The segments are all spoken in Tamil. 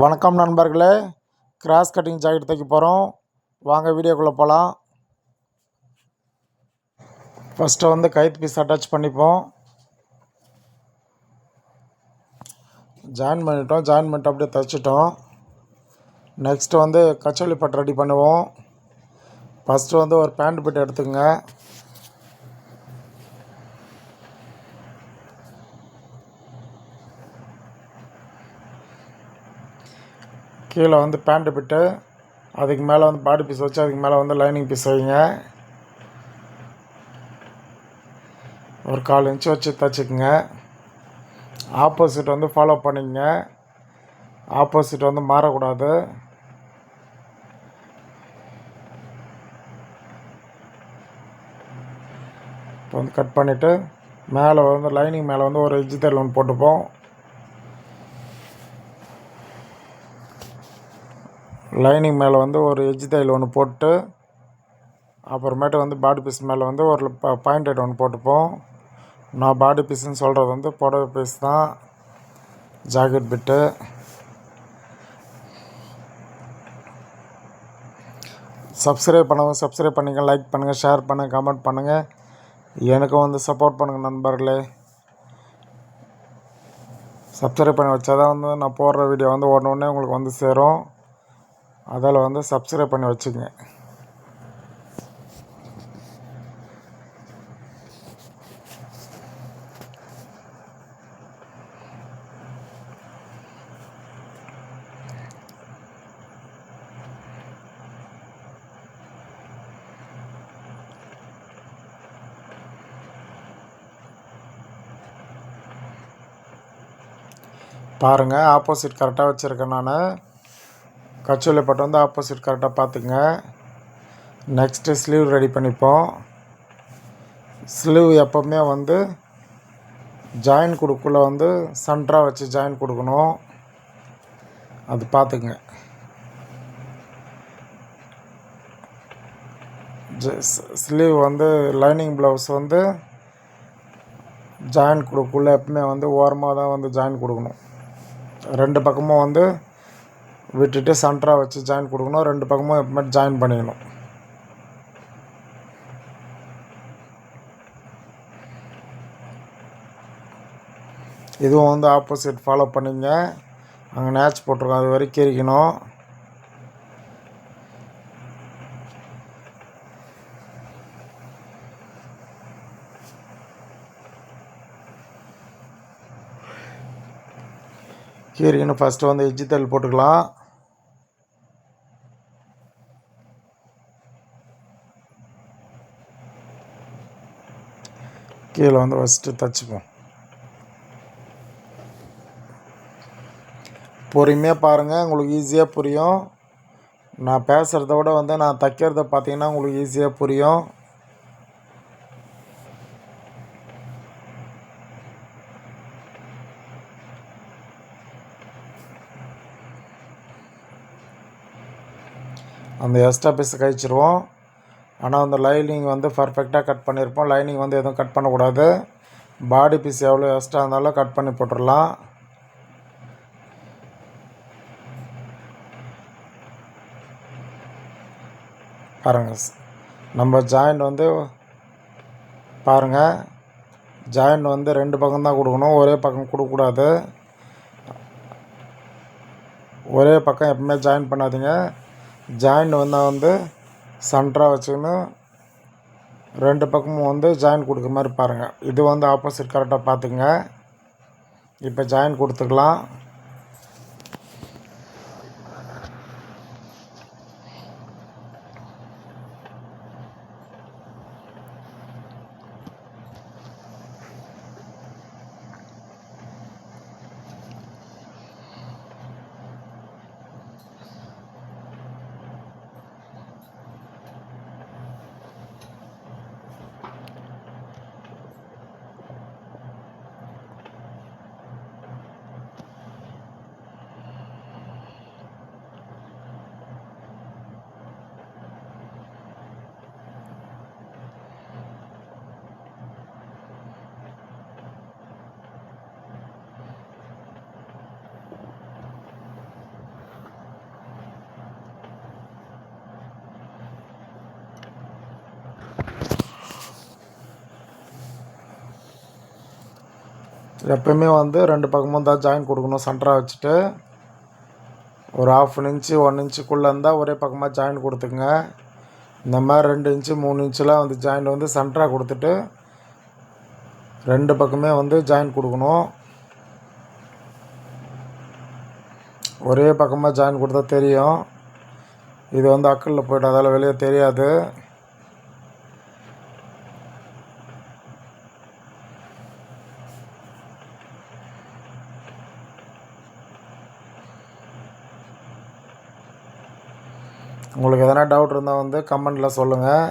வணக்கம் நண்பர்களே, கிராஸ் கட்டிங் ஜாக்கெட் தைக்க போகிறோம். வாங்க வீடியோக்குள்ளே போகலாம். ஃபஸ்ட்டு வந்து கைத்து பீஸ் அட்டாச் பண்ணிப்போம். ஜாயின் பண்ணிட்டு அப்படியே தைச்சிட்டோம். நெக்ஸ்ட்டு வந்து கச்சோலி பட்டு ரெடி பண்ணுவோம். ஃபஸ்ட்டு வந்து ஒரு பேண்ட் பிட் எடுத்துக்கங்க. கீழே வந்து பேண்ட்டு பிட்டு, அதுக்கு மேலே வந்து பாடி பீஸ் வச்சு அதுக்கு மேலே வந்து லைனிங் பீஸ் வைங்க. ஒரு 1/4 இன்ச்சு வச்சு தைச்சிக்குங்க. ஆப்போசிட் வந்து ஃபாலோ பண்ணிக்கங்க. ஆப்போசிட் வந்து மாறக்கூடாது. இப்போ வந்து கட் பண்ணிவிட்டு மேலே வந்து லைனிங் மேலே வந்து ஒரு எட்ஜ் தையல் ஒன்று போட்டுப்போம். லைனிங் மேலே வந்து ஒரு எட்ஜ் தையல் ஒன்று போட்டு அப்புறமேட்டு வந்து பாடி பீஸ் மேலே வந்து ஒரு பாயிண்டட் ஒன்று போட்டுப்போம். நான் பாடி பீஸுன்னு சொல்கிறது வந்து புடவை பீஸ் தான், ஜாக்கெட் பிட்டு. சப்ஸ்கிரைப் பண்ணுங்கள், லைக் பண்ணுங்கள், ஷேர் பண்ணுங்கள், கமெண்ட் பண்ணுங்கள். எனக்கும் வந்து சப்போர்ட் பண்ணுங்கள் நண்பர்களே. சப்ஸ்கிரைப் பண்ணி வச்சா தான் வந்து நான் போடுற வீடியோ வந்து உடனே உங்களுக்கு வந்து சேரும். அதில் வந்து சப்ஸ்கிரைப் பண்ணி வச்சுக்கங்க. பாருங்கள், ஆப்போசிட் கரெக்டாக வச்சுருக்கேன் நான். கச்சோலி பட்டு வந்து ஆப்போசிட் கரெக்டாக பார்த்துக்குங்க. நெக்ஸ்ட்டு ஸ்லீவ் ரெடி பண்ணிப்போம். ஸ்லீவ் எப்போவுமே வந்து ஜாயின் கொடுக்குள்ள வந்து சென்டராக வச்சு ஜாயின் கொடுக்கணும், அது பார்த்துக்குங்க. ஸ்லீவ் வந்து லைனிங் ப்ளவுஸ் வந்து ஜாயின் கொடுக்குள்ள எப்பவுமே வந்து ஓரமாக தான் வந்து ஜாயின் கொடுக்கணும். ரெண்டு பக்கமும் வந்து விட்டுட்டு சென்டராக வச்சு ஜாயின் கொடுக்கணும். ரெண்டு பக்கமும் எப்பவுமே ஜாயின் பண்ணிக்கணும். இதுவும் வந்து ஆப்போசிட் ஃபாலோ பண்ணிங்க. அங்கே நேச் போட்டிருக்கோம், அது வரைக்கும் கீறிக்கணும். கீறிக்கணும். ஃபஸ்ட்டு வந்து எட்ஜ் தையல் போட்டுக்கலாம். கீழே வந்து ஃபஸ்ட்டு தைச்சிப்போம். பொறுமையாக பாருங்கள், உங்களுக்கு ஈஸியாக புரியும். நான் பேசுகிறத விட வந்து நான் தைக்கிறத பார்த்தீங்கன்னா உங்களுக்கு ஈஸியாக புரியும். அந்த எக்ஸ்ட்ரா பீஸை கழிச்சிருவோம். ஆனால் அந்த லைனிங் வந்து பர்ஃபெக்டாக கட் பண்ணியிருப்போம். லைனிங் வந்து எதுவும் கட் பண்ணக்கூடாது. பாடி பீஸ் எவ்வளோ எக்ஸ்ட்ரா இருந்தாலும் கட் பண்ணி போட்டுடலாம். பாருங்கள், நம்ம ஜாயிண்ட் வந்து பாருங்கள், ஜாயிண்ட் வந்து ரெண்டு பக்கம் தான் கொடுக்கணும், ஒரே பக்கம் கொடுக்கக்கூடாது. ஒரே பக்கம் எப்பவுமே ஜாயின் பண்ணாதீங்க. ஜாயிண்ட் வந்து சென்டராக வச்சுக்கணும். ரெண்டு பக்கமும் வந்து ஜாயின் கொடுக்குற மாதிரி பாருங்கள். இது வந்து ஆப்போசிட் கரெக்டாக பார்த்துங்க. இப்போ ஜாயின் கொடுத்துக்கலாம். எப்போயுமே வந்து 2 பக்கமும் தான் ஜாயின் கொடுக்கணும். சென்டராக வச்சுட்டு ஒரு 1/2 இன்ச்சு 1 இன்ச்சுக்குள்ளே இருந்தால் ஒரே பக்கமாக ஜாயின் கொடுத்துக்குங்க. இந்த மாதிரி 2 இன்ச்சு 3 இன்ச்சுலாம் வந்து ஜாயின் வந்து சென்டராக கொடுத்துட்டு 2 பக்கமே வந்து ஜாயின் கொடுக்கணும். ஒரே பக்கமாக ஜாயின் கொடுத்தா தெரியும். இது வந்து அக்கலில் போய்ட்டு அதால் வெளியே தெரியாது. உங்களுக்கு எதனா டவுட் இருந்தால் வந்து கமெண்டில் சொல்லுங்கள்.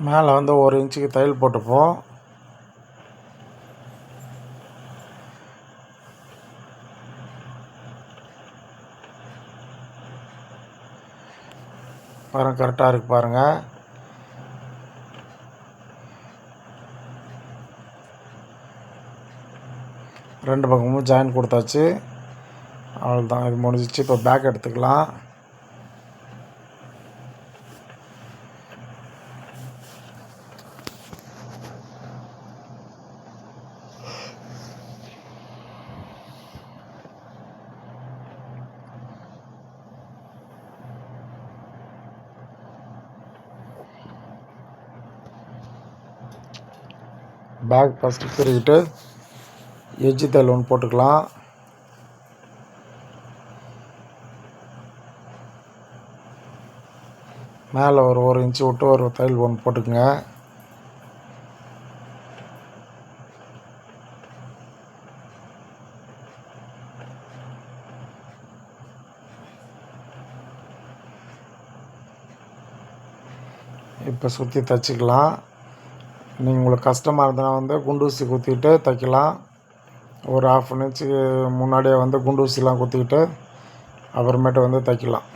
மேலே வந்து 1 இன்ச்சுக்கு தையல் போட்டுப்போம். பாருங்கள், கரெக்டாக இருக்குது பாருங்கள். ரெண்டு பக்கமும் ஜாயின் கொடுத்தாச்சு. அவ்வளோதான், இது முடிஞ்சிச்சு. இப்போ பேக் எடுத்துக்கலாம். பேக் ஃபஸ்ட்டு திருக்கிட்டு எட்ஜு தையல் ஒன்று போட்டுக்கலாம். மேலே ஒரு 1 இன்ச்சு விட்டு ஒரு தையல் ஒன்று போட்டுக்குங்க. இப்போ சுற்றி தைச்சிக்கலாம். நீங்கள் உங்களுக்கு கஷ்டமாக இருந்ததுன்னா வந்து குண்டூசி குத்திட்டு தைக்கலாம். ஒரு 1/2 இன்ச்சுக்கு முன்னாடியே வந்து குண்டூசிலாம் குத்திக்கிட்டு அப்புறமேட்டு வந்து தைக்கலாம்.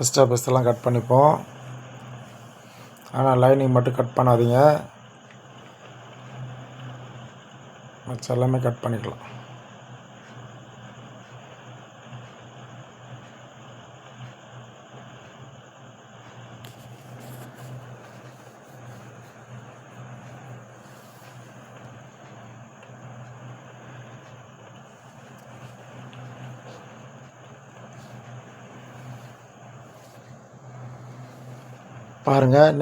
எக்ஸ்ட்ரா பீஸெல்லாம் கட் பண்ணிப்போம். ஆனால் லைனிங் மட்டும் கட் பண்ணாதீங்க, மிச்சம் எல்லாமே கட் பண்ணிக்கலாம். பாருங்கள்,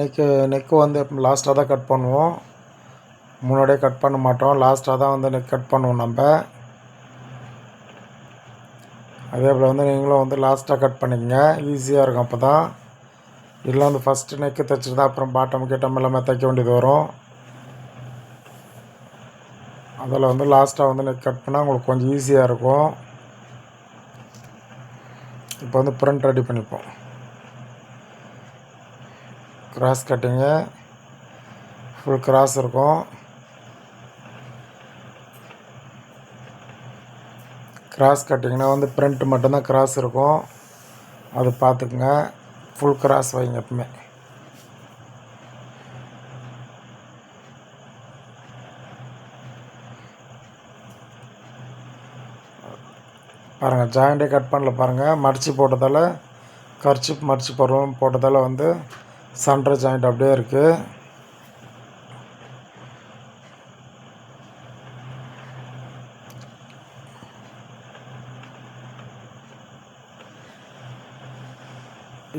நெக்கு வந்து லாஸ்ட்டாக தான் கட் பண்ணுவோம். முன்னாடியே கட் பண்ண மாட்டோம், லாஸ்ட்டாக தான் வந்து நெக் கட் பண்ணுவோம் நம்ம. அதே போல் வந்து நீங்களும் வந்து லாஸ்ட்டாக கட் பண்ணிக்கங்க, ஈஸியாக இருக்கும். அப்போ தான் இல்லை வந்து ஃபஸ்ட்டு நெக்கு தைச்சிட்டு தான் அப்புறம் பாட்டம் கிட்டம் எல்லாமே தைக்க வேண்டியது வரும். அதில் வந்து லாஸ்ட்டாக வந்து நெக் கட் பண்ணால் உங்களுக்கு கொஞ்சம் ஈஸியாக இருக்கும். இப்போ வந்து ஃப்ரண்ட் ரெடி பண்ணிப்போம். கிராஸ் கட்டிங்கு ஃபுல் கிராஸ் இருக்கும். கிராஸ் கட்டிங்னா வந்து ஃப்ரண்ட் மட்டும்தான் கிராஸ் இருக்கும், அது பார்த்துக்குங்க. ஃபுல் கிராஸ் வைங்க எப்பவுமே. பாருங்கள் ஜாயிண்ட்டே கட் பண்ணல பாருங்கள். மடித்து போட்டதால் கர்ச்சிப் மடித்து போட்டதால் வந்து சென்டர் ஜாயிண்ட் அப்படியே இருக்குது.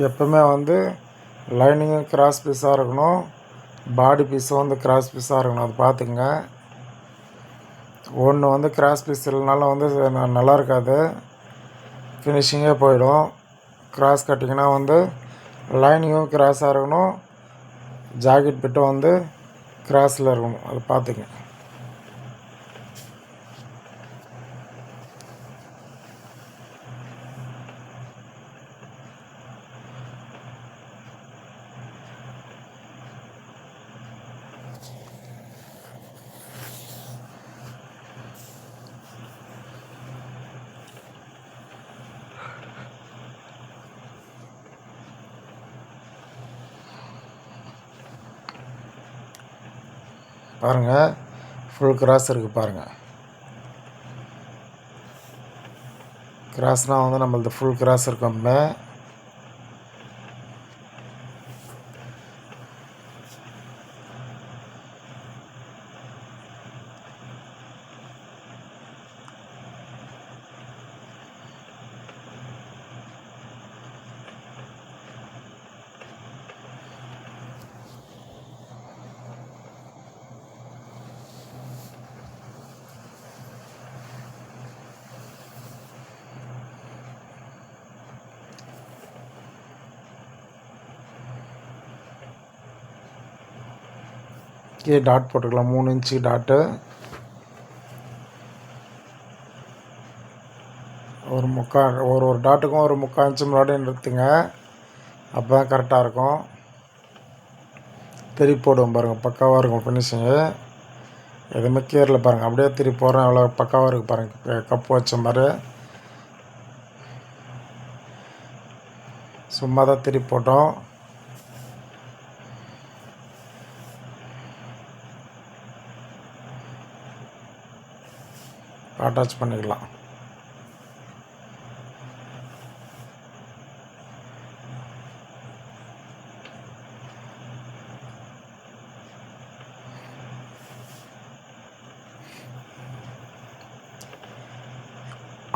எப்பவுமே வந்து லைனிங்கும் கிராஸ் பீஸாக இருக்கணும், பாடி பீஸும் வந்து கிராஸ் பீஸாக இருக்கணும். அது பார்த்துக்குங்க. ஒன்று வந்து கிராஸ் பீஸ் இல்லைனாலும் வந்து நல்லா இருக்காது, ஃபினிஷிங்கே போயிடும். கிராஸ் கட்டிங்கன்னா வந்து லைனிங்கும் கிராஸாக இருக்கணும், ஜாக்கெட் பிட்டும் வந்து கிராஸில் இருக்கணும். அது பார்த்துங்க. பாருங்கள் ஃபுல் கிராஸ் இருக்குது பாருங்கள். கிராஸ்னால் வந்து நம்மளது ஃபுல் கிராஸ் இருக்கோம்மே. கீழே டாட் போட்டுக்கலாம், 3 இன்ச்சு டாட்டு. ஒரு டாட்டுக்கும் ஒரு 3/4 இன்ச்சு முன்னாடி நிறுத்துங்க, அப்போ தான் கரெக்டாக இருக்கும். திருப்பி போடுவோம் பாருங்கள், பக்காவாக இருக்கும் ஃபினிஷிங்கு. எதுவுமே கீரில் பாருங்கள், அப்படியே திருப்பி போடுறேன், எவ்வளோ பக்காவாக இருக்குது பாருங்கள். கப்பு வச்ச மாதிரி சும்மா தான் திருப்பி போட்டோம். அட்டாச் பண்ணிக்கலாம்.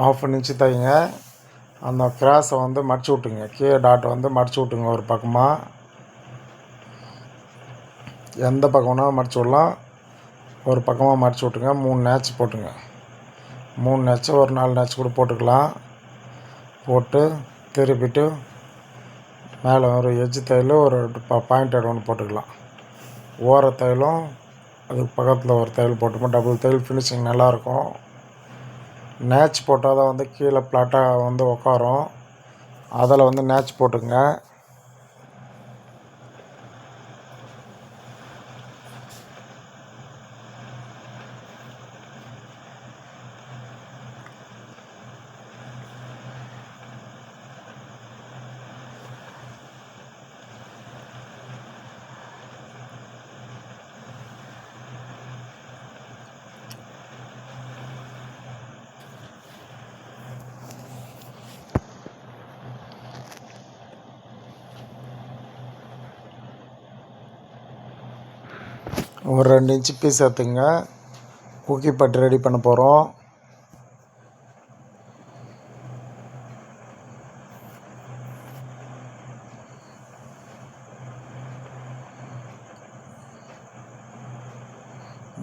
½ இன்ச்சு தைங்க. அந்த கிராஸை வந்து மடிச்சு விட்டுங்க, கீழே டாட்டை வந்து மடிச்சு விட்டுங்க. ஒரு பக்கமாக எந்த பக்கம்னா மடிச்சு விடலாம், ஒரு பக்கமாக மடிச்சு விட்டுங்க. 3 நேச்சு போட்டுங்க, 3 நேச்சு ஒரு 4 நேச்சு கூட போட்டுக்கலாம். போட்டு திருப்பிட்டு மேலே ஒரு எஜ்ஜு தையல் ஒரு பாயிண்டட் ஒன்று போட்டுக்கலாம். ஓர தையலும் அதுக்கு பக்கத்தில் ஒரு தையல் போட்டுப்போம். டபுள் தையல் ஃபினிஷிங் நல்லாயிருக்கும். நேச் போட்டால் தான் வந்து கீழே ஃப்ளாட்டாக வந்து உட்காரும், அதில் வந்து நேச் போட்டுங்க. ஒரு 2 இன்ச்சு பீஸ் எடுத்துங்க. குக்கி பட்டு ரெடி பண்ண போகிறோம்.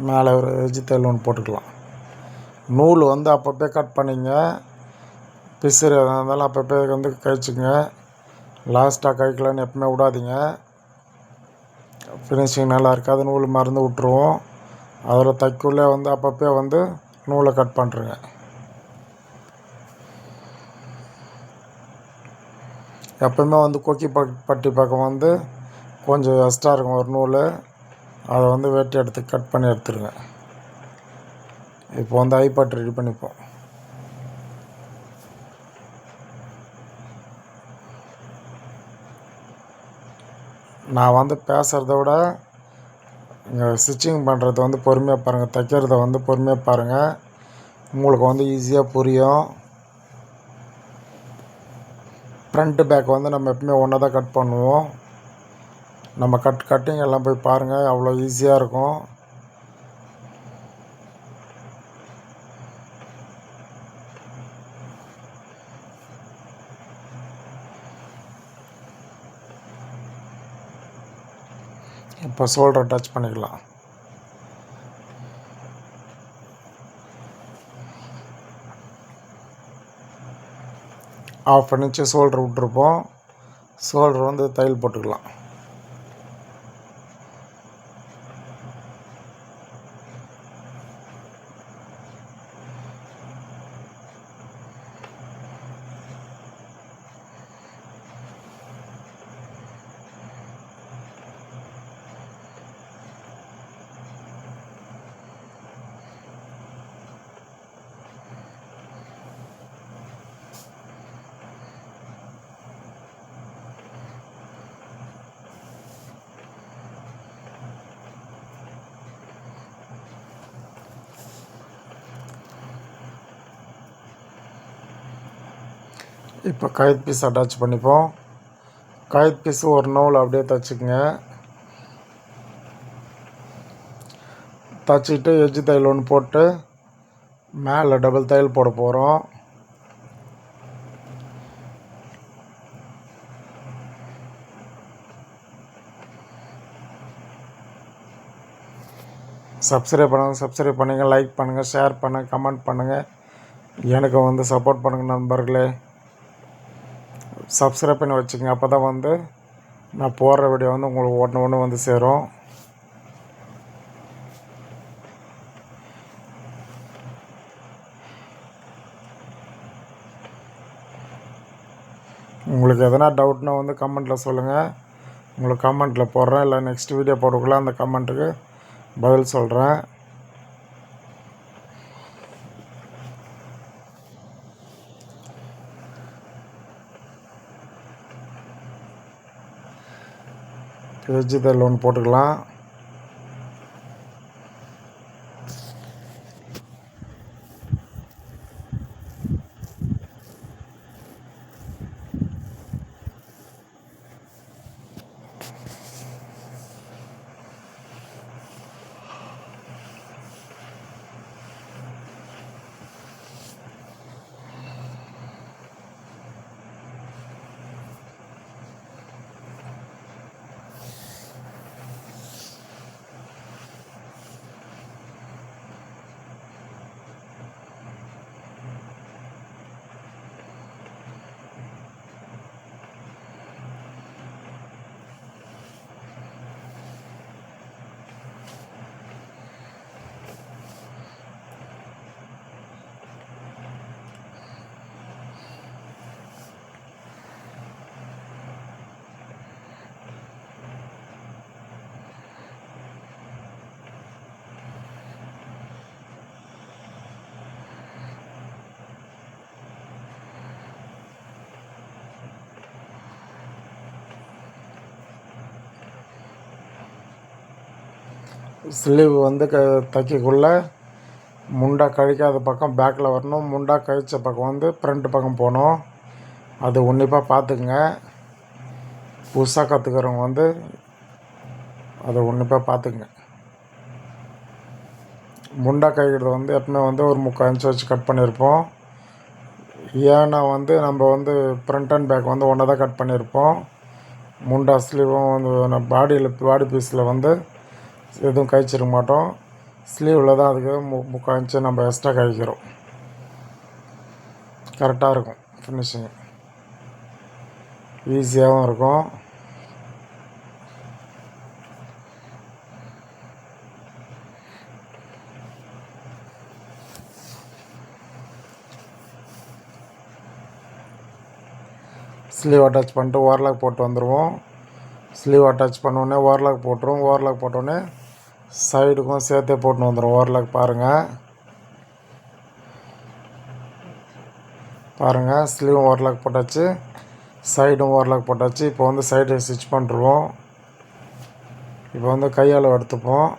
மேலே ஒரு எஜ்ஜு தையல் ஒன்று போட்டுக்கலாம். நூல் வந்து அப்பப்போ கட் பண்ணிங்க, பிசுறு எதாக இருந்தாலும் அப்பப்போ வந்து கழிச்சுங்க. லாஸ்ட்டாக கழிக்கலான்னு எப்பவுமே விடாதீங்க, ஃபினிஷிங் நல்லா இருக்காது, நூல் மறந்து விட்ருவோம். அதில் தைக்குள்ளே வந்து அப்பப்போ வந்து நூலை கட் பண்ணுறேங்க. எப்பவுமே வந்து கொக்கி பட்டி பக்கம் வந்து கொஞ்சம் எக்ஸ்ட்ரா இருக்கும் ஒரு நூல், அதை வந்து வெட்டி எடுத்து கட் பண்ணி எடுத்துருங்க. இப்போ வந்து ஐபாட் ரெடி பண்ணிப்போம். நான் வந்து பேசுகிறத விட இங்கே ஸ்டிச்சிங் பண்ணுறது வந்து பொறுமையாக பாருங்கள், தைக்கிறத வந்து பொறுமையாக பாருங்கள், உங்களுக்கு வந்து ஈஸியாக புரியும். ஃப்ரண்ட்டு பேக் வந்து நம்ம எப்பவுமே ஒன்றா தான் கட் பண்ணுவோம். நம்ம கட்டிங் எல்லாம் போய் பாருங்கள், அவ்வளோ ஈஸியாக இருக்கும். இப்போ ஷோல்டரை டச் பண்ணிக்கலாம். ஆஃப் இன்ச்சு ஷோல்டர் விட்டுருப்போம். ஷோல்டர் வந்து தையல் போட்டுக்கலாம். இப்போ கயிறு பீஸ் அட்டாச் பண்ணிப்போம். கயிறு பீஸ் ஒரு நூல் அப்படியே தைச்சிக்கங்க. தைச்சிக்கிட்டு எஜ்ஜு தையல் ஒன்று போட்டு மேலே டபுள் தையல் போட போகிறோம். சப்ஸ்கிரைப் பண்ணுங்கள், லைக் பண்ணுங்கள், ஷேர் பண்ணுங்கள், கமெண்ட் பண்ணுங்கள். எனக்கு வந்து சப்போர்ட் பண்ணுங்கள் நண்பர்களே. சப்ஸ்கிரைப் பண்ணி வச்சுக்கோங்க, அப்போ தான் வந்து நான் போடுற வீடியோ வந்து உங்களுக்கு ஒன்று வந்து சேரும். உங்களுக்கு எதனா டவுட்னா வந்து கமெண்ட்டில் சொல்லுங்கள். உங்களுக்கு கமெண்ட்டில் போடுறேன், இல்லை நெக்ஸ்ட் வீடியோ போடக்குள்ள அந்த கமெண்ட்டுக்கு பதில் சொல்கிறேன். எஜ்ஜு தையல் ஒன்று போட்டுக்கலாம். ஸ்லீவ் வந்து தைக்கக்குள்ளே முண்டா கழிக்காத பக்கம் பேக்கில் வரணும், முண்டா கழிச்ச பக்கம் வந்து ஃப்ரண்ட் பக்கம் போகணும். அது உன்னிப்பாக பார்த்துக்குங்க. புதுசாக கற்றுக்கிறவங்க வந்து அதை உன்னிப்பாக பார்த்துக்குங்க. முண்டா கழிக்கிறது வந்து எப்பவுமே வந்து ஒரு 3/4 இன்ச் வச்சு கட் பண்ணியிருப்போம். ஏன்னா வந்து நம்ம வந்து ஃப்ரண்ட் அண்ட் பேக் வந்து ஒன்றா தான் கட் பண்ணியிருப்போம். முண்டா ஸ்லீவும் வந்து பாடி பீஸில் வந்து எதுவும் கழிச்சிருக்க மாட்டோம். ஸ்லீவில் தான் அதுக்கு 3/4 இன்ச்சு நம்ம எக்ஸ்ட்ரா கழிக்கிறோம். கரெக்டாக இருக்கும், ஃபினிஷிங் ஈஸியாகவும் இருக்கும். ஸ்லீவ் அட்டாச் பண்ணிட்டு ஓவர்லாக் போட்டு வந்துடுவோம். ஸ்லீவ் அட்டாச் பண்ணோடனே ஓவர்லாக் போட்டுருவோம். ஓவர்லாக் போட்டோடனே சைடுக்கும் சேர்த்தே போட்டுன்னு வந்துடும். ஓவர்லாக் பாருங்கள் ஸ்லீவும் ஓவர்லாக் போட்டாச்சு, சைடும் ஓவர்லாக் போட்டாச்சு. இப்போ வந்து சைடு ஸ்டிச் பண்ணிருவோம். இப்போ வந்து கையால் எடுத்துப்போம்.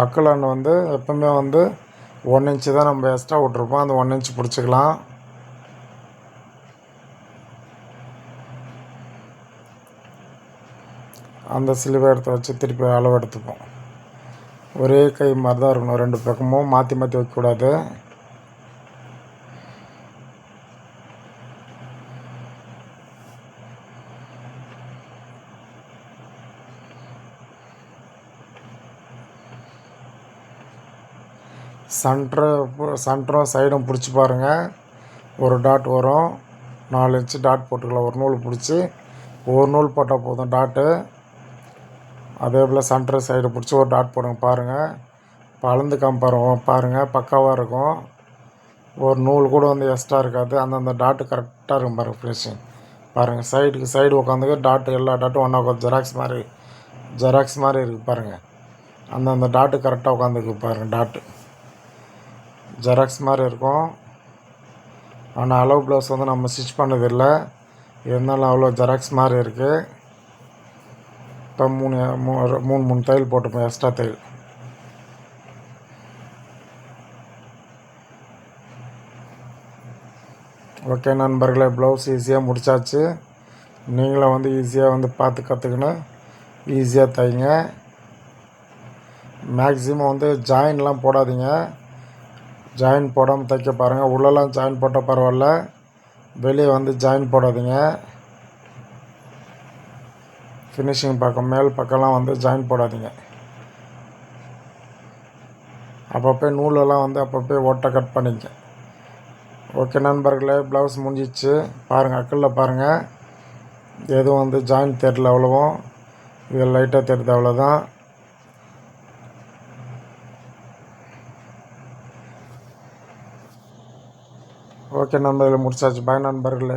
அக்கலான் வந்து எப்பவுமே வந்து 1 இன்ச்சு தான் நம்ம எக்ஸ்ட்ரா விட்ருப்போம். அந்த 1 இன்ச் பிடிச்சிக்கலாம். அந்த சிலுவை எடுத்து வச்சு திருப்பி அளவு எடுத்துப்போம். ஒரே கை மாதிரி தான் இருக்கணும், 2 பக்கமும் மாற்றி மாற்றி வைக்கக்கூடாது. சென்டரும் சைடும் பிடிச்சி பாருங்கள். ஒரு டாட் வரும், 4 இன்ச்சு டாட் போட்டுக்கலாம். ஒரு நூல் பிடிச்சி ஒரு நூல் போட்டால் போதும் டாட்டு. அதே போல் சென்டரு சைடு பிடிச்சி ஒரு டாட் போடுங்க. பாருங்கள், அளந்து பாருங்கள், பக்காவாக இருக்கும். ஒரு நூல் கூட வந்து எக்ஸ்ட்ரா இருக்காது. அந்தந்த டாட்டு கரெக்டாக இருக்கும் பாருங்கள். ஃபினிஷிங் பாருங்கள். சைடுக்கு சைடு உட்காந்துக்க டாட்டு, எல்லா டாட்டும் ஒன்றா உட்காந்து ஜெராக்ஸ் மாதிரி இருக்குது பாருங்கள். அந்தந்த டாட்டு கரெக்டாக உட்காந்துக்கு பாருங்கள். டாட்டு ஜெராக்ஸ் மாதிரி இருக்கும். ஆனால் அளவு ப்ளவுஸ் வந்து நம்ம ஸ்டிச் பண்ணதில்லை, இருந்தாலும் அவ்வளோ ஜெராக்ஸ் மாதிரி இருக்குது. இப்போ மூணு தையல் போட்டுப்போம், எக்ஸ்ட்ரா தையல். ஓகே நண்பர்களே, ப்ளவுஸ் ஈஸியாக முடித்தாச்சு. நீங்களும் வந்து ஈஸியாக வந்து பார்த்து கற்றுக்கணும், ஈஸியாக தைங்க. மேக்ஸிமம் வந்து ஜாயின்லாம் போடாதீங்க. ஜாயின் போடாமல் தைக்க பாருங்கள். உள்ளெல்லாம் ஜாயின் போட்டால் பரவாயில்ல, வெளியே வந்து ஜாயின் போடாதீங்க. ஃபினிஷிங் பக்கம் மேல் பக்கம்லாம் வந்து ஜாயின் போடாதீங்க. அப்பப்போ நூலெல்லாம் வந்து அப்பப்போ ஒட்டை கட் பண்ணிக்க. ஓகே நண்பர்களே, ப்ளவுஸ் முடிஞ்சிச்சு. பாருங்கள், அக்கலில் பாருங்கள், எதுவும் வந்து ஜாயின் தெரியல அவ்வளோவும். இது லைட்டாக தெரியுது, அவ்வளோதான். ஓகே நண்பர்களே, முடிச்சாச்சு. பாய் நண்பர்களே.